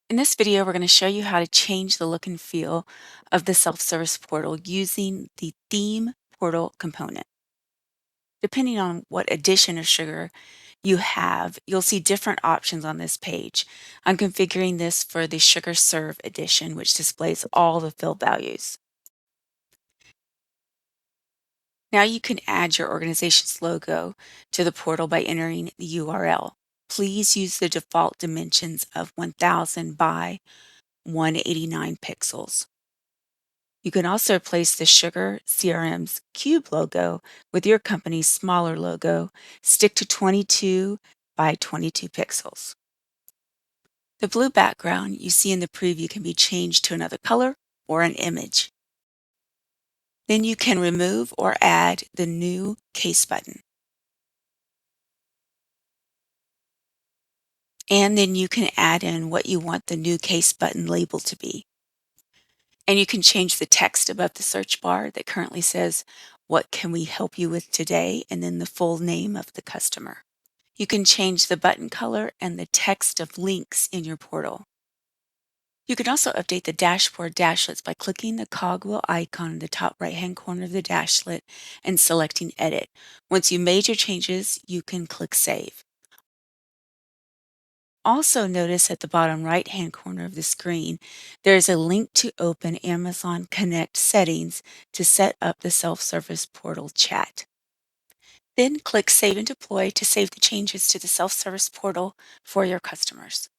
In this video, we're going to show you how to change the look and feel of the self-service portal using the theme portal component. Depending on what edition of Sugar you have, you'll see different options on this page. I'm configuring this for the SugarCRM edition, which displays all the field values. Now you can add your organization's logo to the portal by entering the URL. Please use the default dimensions of 1000 by 189 pixels. You can also replace the SugarCRM's cube logo with your company's smaller logo. Stick to 22 by 22 pixels. The blue background you see in the preview can be changed to another color or an image. Then you can remove or add the new case button. And then you can add in what you want the new case button label to be. And you can change the text above the search bar that currently says, "What can we help you with today?" and then the full name of the customer. You can change the button color and the text of links in your portal. You can also update the dashboard dashlets by clicking the cogwheel icon in the top right-hand corner of the dashlet and selecting Edit. Once you made your changes, you can click Save. Also notice at the bottom right-hand corner of the screen, there is a link to open Amazon Connect settings to set up the self-service portal chat. Then click Save and Deploy to save the changes to the self-service portal for your customers.